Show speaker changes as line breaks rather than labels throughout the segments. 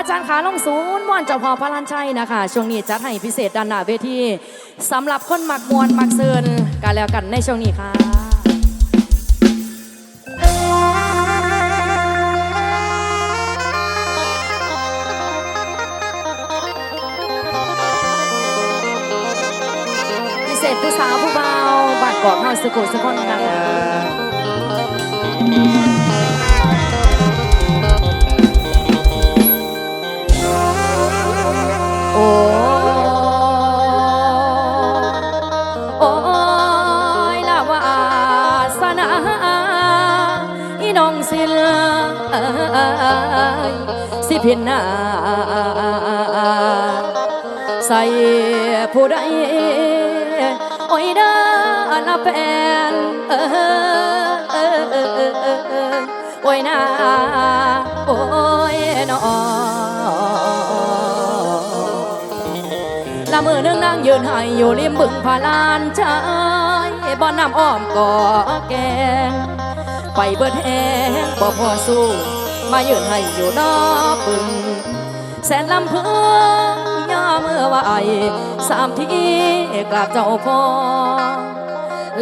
อาจารย์ขาลงศูนย์ม่วนเจ้าพ่อพระลานชัยนะคะช่วงนี้จัดให้พิเศษด้านหน้าเวทีสำหรับคนมักมวนมักเซินกันแล้วกันในช่วงนี้ค่ะพิเศษผู้สาวผู้เบาบัดกอกเฮาสกุลสกุลนะคะโอ้ยลาวาสนาอีน้องสิลสิพินนาใส่ผู้ใดโอ้ยเด้อละแฟนโอ้ยนาโอ้ยน้อละมือนึงนั่งยืนให้อยู่ริมบึงพาลานชายบ่อนน้ำอ้อมก่อแกงไปเบิดแห้งบ่พอสู้มายืนให้อยู่นอกบึงแสนลำพึงย่อเมื่อไหวสามทีกราบเจ้าพ่อ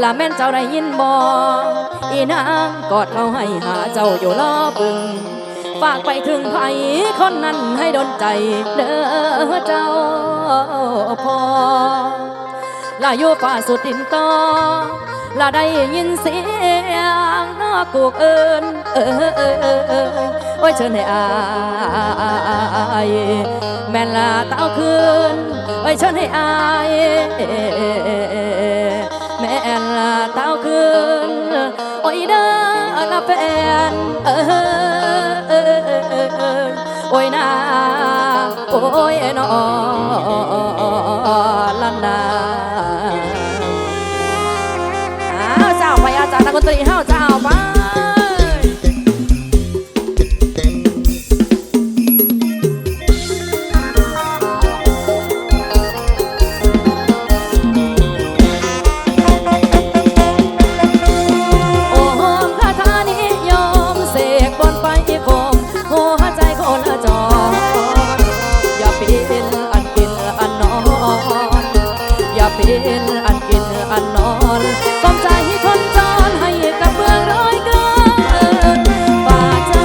ละแม่นเจ้าได้ยินบ่อีนางกอดเขาให้หาเจ้าอยู่ล้อบึงฝากไปถึงไผคนนั้นให้ดลใจเด้อเจ้าพ่อละอยู่ฝ่าสุดดินต่อละได้ยินเสียงนอกกูกเอิญโอ้ยเชิญให้อายแม่นละเต้าคืนโอ้ยเชิญให้อายแม่นละเต้าคืนโอ้ยเด้อละแฟนโอ้ยนาโอ้ยนอลันนาเจ้าไปอาจารย์นักดนตรีเฮาเจ้าไปเป็นอันกินอันนอนต้มใจคนจรให้กับเมืองร้อยเกินฝากใจ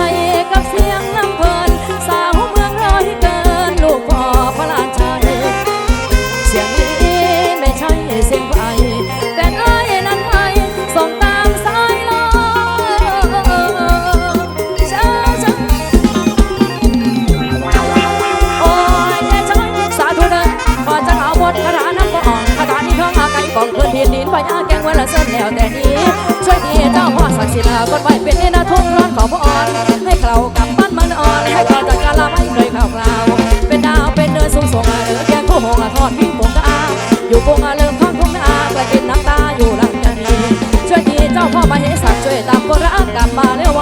กับเสียงลำเพลินสาวเมืองร้อยเกินลูกพ่อพระลานชัยเสียงนี้ไม่ใช่เสียงไผ่แต่ไอ้นั้นไอ้ส่งตามสายลมช้าช้าโอ้ยแค่ช้อยสาธุเดินก่อนจะเอาบทคาถาน้ำก่อนคาถานี้เพิ่งอาไก่กองพื้นดินดินไปอาแกงไว้ละเส้นแล้วแต่นี้ช่วยทีเจ้าพ่อศักดิ์สิทธิ์กดไว้เป็นนี่นะทุกร้อนขอพรให้เกลากับบ้านมันอ่อนให้เราจากการละไม่เคยข่าวคราวเป็นดาวเป็นเดินสูงส่งแกงคู่หงทอดวิ่งโป่งกาอยู่โป่งเริ่มท้องทุ่งนาประกินน้ำตาอยู่หลังกันนี้ช่วยทีเจ้าพ่อมาเหสักช่วยตามคนรักกลับมาเร็วไว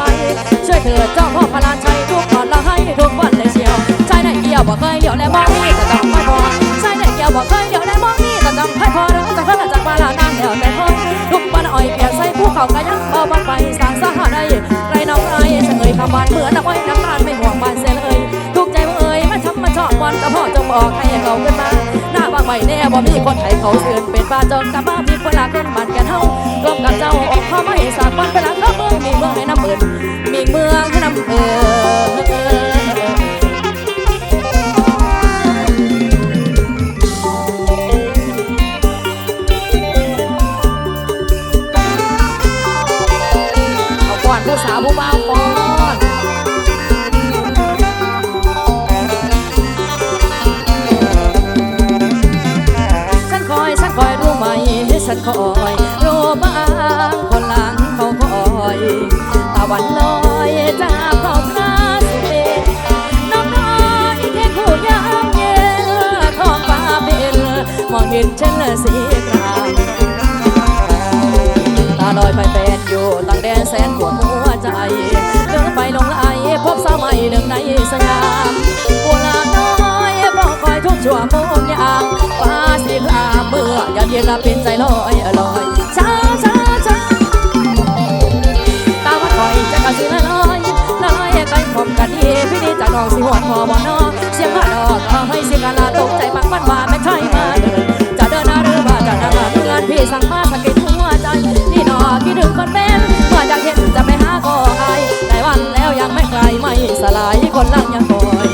ช่วยเถิดเจ้าพ่อพลานชัยทุกคนละให้ทุกวันเลยเชียวใจได้เกี่ยวบ่เคยเดี๋ยวแล้วมองนี่แต่ต้องไม่พอใจได้เกี่ยวบ่เคยเดี๋ยวแล้วมองนี่แต่ต้องให้พอเด้อจะขึ้นจากมาลานางเดี๋ยวแต่พอทุกวันอ่อยเปียกใส่ภูเขากระยังเบาบันไปสร้างสาหาได้ไรน้องไรเฉยคำบานเหมือนนักไว้น้ำตาลไม่ห่วงบานเสียเลยทุกใจเอ่ยมาช้ำมาชอบวันกับพ่อจงบอกให้เขาขึ้นมาหน้าบางใบแน่บ่มีคนไทยเขาเสื่อเป็นบ้าจนกลับมาพี่คนละขึ้นบ้านแก่เฮารวมกับเจ้าออกเข้ามาให้สากวันไปหลังเข้าเมืองมีเมืองให้น้ำเอิญมีเมืองให้น้ำเอิญผู้สาวผู้บ่าวก่อนฉันคอยรู้ไหมฉันคอยรู้บ้างคนหลังเขาคอยตะวันลอยจากขอบฟ้าสุเมฆน้องน้อยแค่คู่ยามเย็นท้องฟ้าเป็นมองเห็นฉันสีกลางตาลอยไปเป็นอยู่ตั้งแดนแสนปวดหัวใจเดินไปลงไหลพบสาวใหม่หนึ่งในสยามโบราณน้อยรอคอยทุกชั่วโมงยามฟ้าสีครามเมื่อยามเย็นละเป็นใจลอยลอยช้าช้าช้าตาวัดคอยจะกระสือลอยลอยไกลพร้อมใจ กันดีพี่นี่จากน้องสิหวดพอบ่นอเสียงผ้าดอกเอาให้เสียงกาลาตกใจปังมันว่าไม่ใช่มาเดินจะเดินหน้าหรือว่าจะนั่งเพื่อนพี่สั่งมาสังเกตหัวใจนี่นอคิดถึงคนเป็นเมื่อจากเห็นจะไปหาก็อายแต่วันแล้วยังไม่ไกลไม่สลายคนลังยังคอย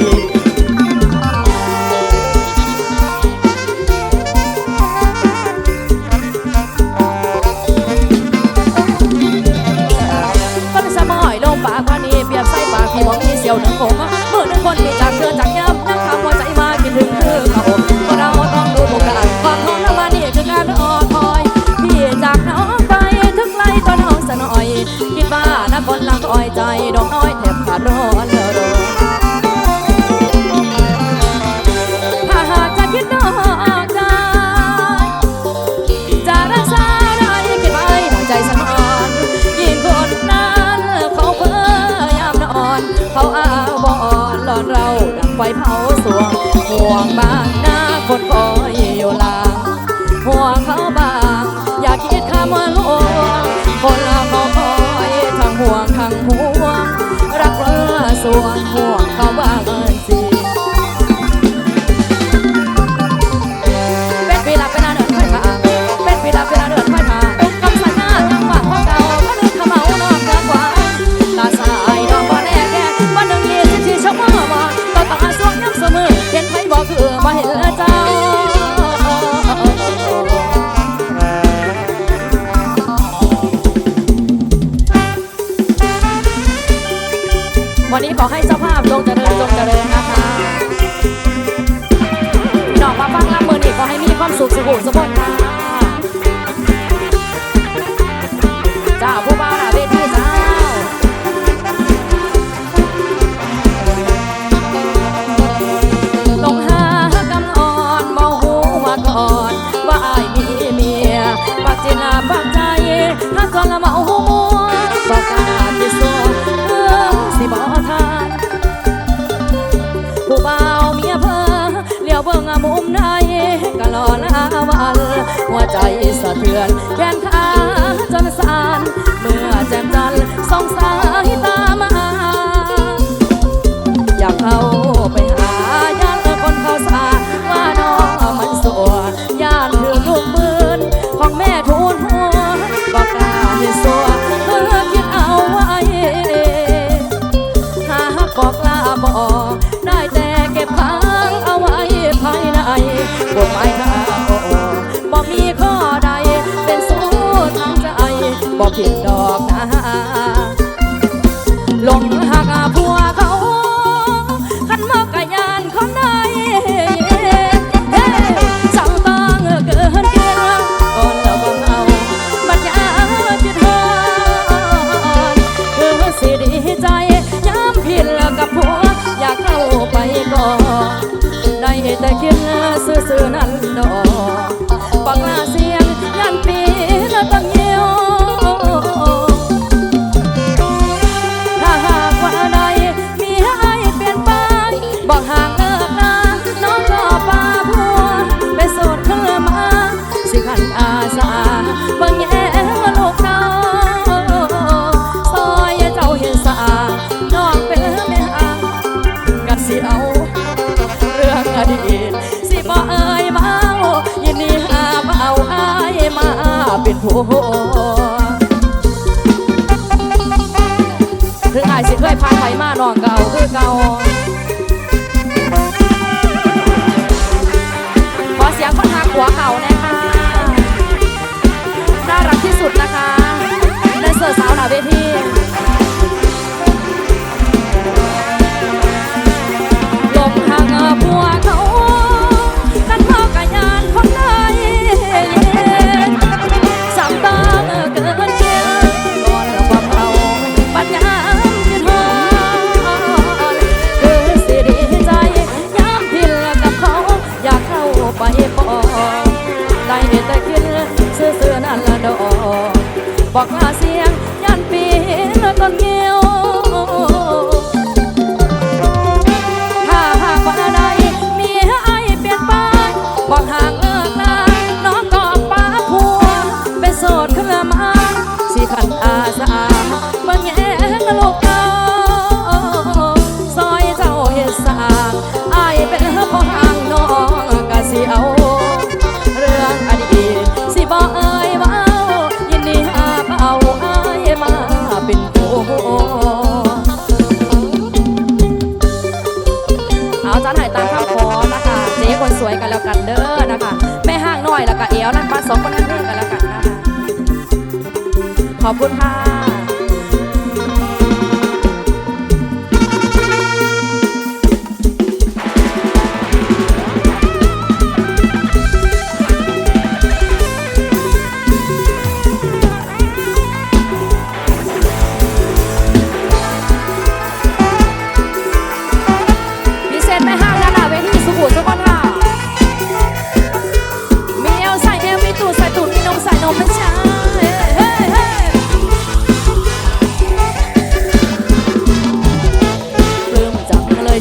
ปากว่านี้เปรียบใส่ปากพี่บอกมีเสียวหนึ่งผมเมื่อหนึ่งคนมีจากเธอจากย้ำนั่งทำหัวใจมาคิดถึงเธอเขาก็เราต้องดูโอกาสความท้องน้ำมานี่คือการรอคอยพี่จากน้องไปถึงไกลก็น้องสะหน่อยคิดว่านักคนลังคอยใจดอกน้อยแทบขาดร้อนเธอรอถ้าหากจะคิดนอกใจจะรักษาได้คิดไว้หน่อยใจสนอนยิ่งคนนั้นเขาเพ้อยามนอนเขาอ้าวบอนหลอนเราดังไฟเผาสวงห่วงบางหน้าคนคอยอยู่ลางห่วงเขาบางอย่าคิดคำว่าลวงคนละเขาคอยทั้งห่วงทั้งห่วงรักเพ้อสวงห่วงเขาบางสิเป็นปีละเป็นอาเดินค่อยผ่าเป็นปีละเป็นอาเดินค่อยผ่ากำสัญญาทั้งหวังของเก่าก็ลืมขมเอานอกเกินกว่าตาสายดอกบ่แน่แก่วันหนึ่ง24 ชั่วโมงบ่ต่อตาสวงย้ำเสมอเห็นไผบอกคือบ่เห็นเจ้าวันนี้ขอให้เจ้าภาพจงเจริญนะคะพี่น้องมาฟังลำมือนี่ขอให้มีความสุขสุขสมบูรณ์ค่ะเจ้าผู้บ่าวหน้าเวทีเจ้าลงหากำอ่อนเมาหัวก่อนว่าอายมีเมียปากจีนาปากใจหากก่อนละเมาหัวมัวปากกาที่สวงสิบ่ทานผู้บ่าวเมียเพ้อเลี้ยวเบิ่งมุมใดก็รอหน้าวันหัวใจสะเทือนแขนขาจนสั่นเมื่อแจ่มจันทร์ส่องสายตามาอยากเข้าไปหาย่านคนเขาสาว่าน้องมันสวยย่านถือลูกปืนของแม่ทูลหัวบอกกล้าเห็นสัวเพื่อคิดเอาไว้หาบอกลาบอกได้แต่เก็บค้างเอาไว้ภายในกฎหมายข้าบอกมีข้อใดเป็นสู้ทางใจบอกผิดดอกนะลงหักผัวเขาขันมอกกะยานคนใดสั่งต้องเกินเกณฑ์ก่อนแล้วบังเอาบัดยาจิตหอนคือสิดีใจย้ำผิดกับผัวอยากเข้าไปก่อนได้แต่คิดซื่อๆนั่นดอกปากลาเสียงยันปีละตั้งเยี่ยวถ้าหากว่าใดมีให้เปลี่ยนไปบอกห่างเลิกลาน้องก็ป่าผัวไปโสดขึ้นมาสิขันอาสาบางแย่ลูกน้องซอยเจ้าเห็นสาน้องเป็นแม่ห่างกัดสิเอาเรื่องอดีตสิบ่เอ่ยมายินดีหาเอาอายมาเป็นผัวถึงอายสิเคยพาไปมาน้องเก่าคือเก่าขอเสียงคนหักหัวเก่านะคะน่ารักที่สุดนะคะแดนเซอร์สาวหน้าเวทีลมหักผัวเขาขันพ่อกะยานคนใดสั่งต้องเกินเกณฑ์ก่อนแล้วความเอาปัญญาคิดหอนคือสิดีใจย้ำพิลกับเขาอยากเข้าไปปอได้แต่คิดซื่อๆนั่นละดอกบอกลาเสียงยันปีละต้นเงี้ยวถ้าหากว่าใดมีให้เปลี่ยนไปบอกห่างเลิกลาน้องก็ป้าผัวเป็นโสดขึ้นมาสิขันอาสาบางแง่ลูกเก่า สวยกันแล้วกันเด้อนะคะแม่ห้างน้อยแล้วก็เอวนั่นปลา2คนนั้นเด้อกันแล้วกันนะคะขอบคุณค่ะ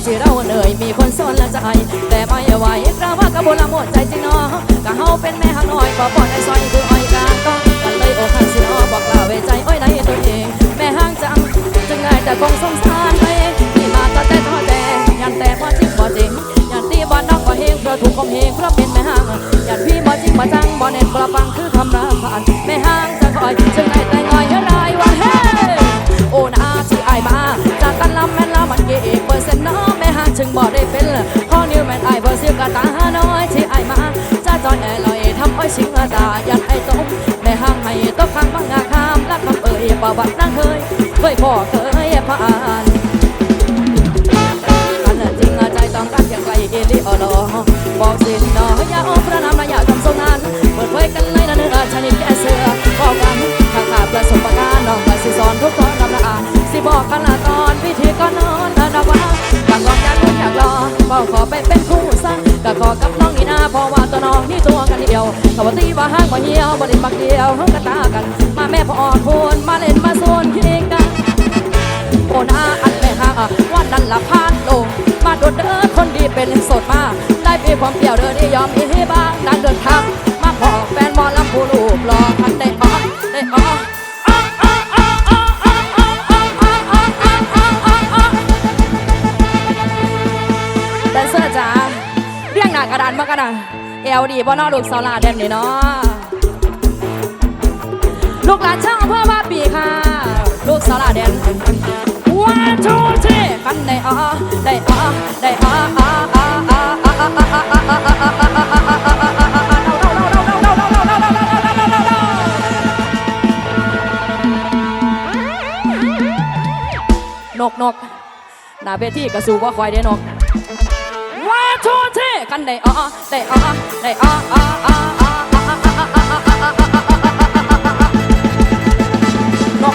ที่เราเหนื่อยมีคนสนละใจแต่ไม่ไหวกระว่ากระบวนละหมดใจจริงเนาะก็เฮาเป็นแม่หักน้อยก็ปอดไอ้ซอยคืออ้อยกาก็กันเลยอกหักสิเนาะบอกลาเวใจอ้อยในตัวเองแม่ห้างจังจึงไงแต่คงสงสารไปที่มาต่อแต่ท้อแต่ยันแต่บ่จริงบ่จริงยันตีบ่นอกบ่เฮงเพราะถูกข่มเหงเพราะเป็นแม่ห้างยันพี่บ่จริงบ่จังบ่เน้นบ่ฟังคือคำราผ่านแม่ห้างจะคอยจึงไงแต่งอยให้รายว่าเฮ้โอ้นาที่อายมาจากกันลำแม่นละมันเกี่เปอร์เซ็นต์เนาะแม่ห้างจึงบ่ได้เป็นข้อนิ้วแม่นอายบ่เสียกะตาน้อยที่อายมาจะจอยแอลอยทำอ้อยชิงตายันไอ้ตกแม่ห้างให้ตกข้างบางงาคามรักคำประวัตินางเคยพ่อเคยผ่านกันจริงใจต้องการเพียงไกลเอลิออลอบอกสินดอกอย่าอ้อมพระนามนะอย่าทำทรงงานเปิดเผยกันเลยนะเนื้อชนิดแก่เสือบอกกันทางขาประสบการณ์น้องก็สิสอนทุกคนนำละสิบอกกันละตอนพิธีก่อนนอนนะว่าบางกองอยากรู้อยากรอบอกขอไปเป็นคู่สั้นก็ขอกับน้องนี่นาเพราะว่าตัวน้องนี่ตัวกันเดียวเขาตีว่าห้างว่าเหี่ยวบริบักเดียวห้องกระตากันมาแม่พ่อพูนมาเล่นมาโซนคิงกันโอนาอันแม่ห้างวันนั้นละพานลงมาโดดเด้อคนดีเป็นสดมาได้ปีความเปี่ยวเดินได้ยอมอีให้บ้างดังเดินทางมาพอแฟนมอลำผู้ลูกรอทันได้ออกได้ออกแดนเซอร์จ๋าเรียงหน้ากระดานมากันนะเอลดีบ่นอลูกสาวลาแดนนี่เนาะลูกหลานช่างอำเภอว่าปีค่ะลูกสาวลาแดนone two three กันได้ออได้ออได้ออนกหน้าเวทีกระสูว่าควายได้นกone two three กันได้ออได้ออได้ออนก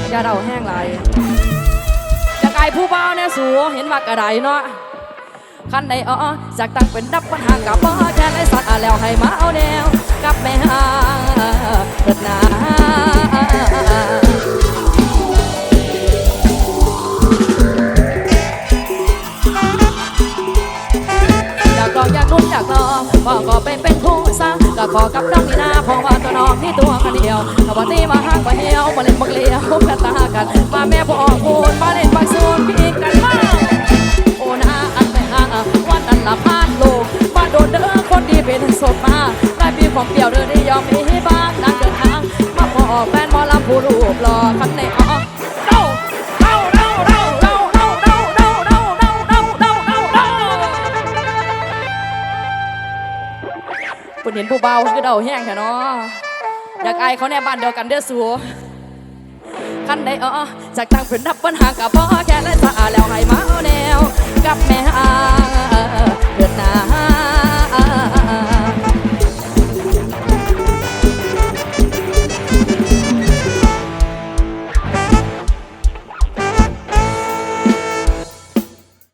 อย่าเราแห้งไหลจะกายผู้เบาเนี่ยสูเห็นว่ากระไดเนาะคันใดจากตั้งเป็นดับปัญหากับบ่แค่ได้สัตว์แล้วให้มาเอาแนวกับแม่หาเกิดนาอยากลองอยากลุ้นอยากลองพ่อก็เป็นคู่ซะก็ขอกับน้องนี่นาเพราะว่าตัวน้องนี่ตัวกันเดียวถ้าวันนี้มาห้างมาเหี่ยวมาเล่นบักเลี้ยวกันตากันมาแม่พ่อพูนมาเล่นบักซูนพี่กันมาโอ้นาอันแม่ห้างวันนั้นละพานโลกมาโดนเด้อคนดีเป็นศพมาได้ปีของเปี่ยวเดินได้ยอมมีให้บ้างนั่งเดินทางมาพ่อแฟนมอลำผู้รูปหล่อคันในคุณเห็นผู้เบาคือเดาแห้งแค่เนาะอยากอายเขาแน่บ้านเดียวกันเด้อสัวคันใดจากตั้งเป็นนับปัญหากับพ่อแค่และสะอาแล้วให้มาเอาแนวกับแม่เกิดนา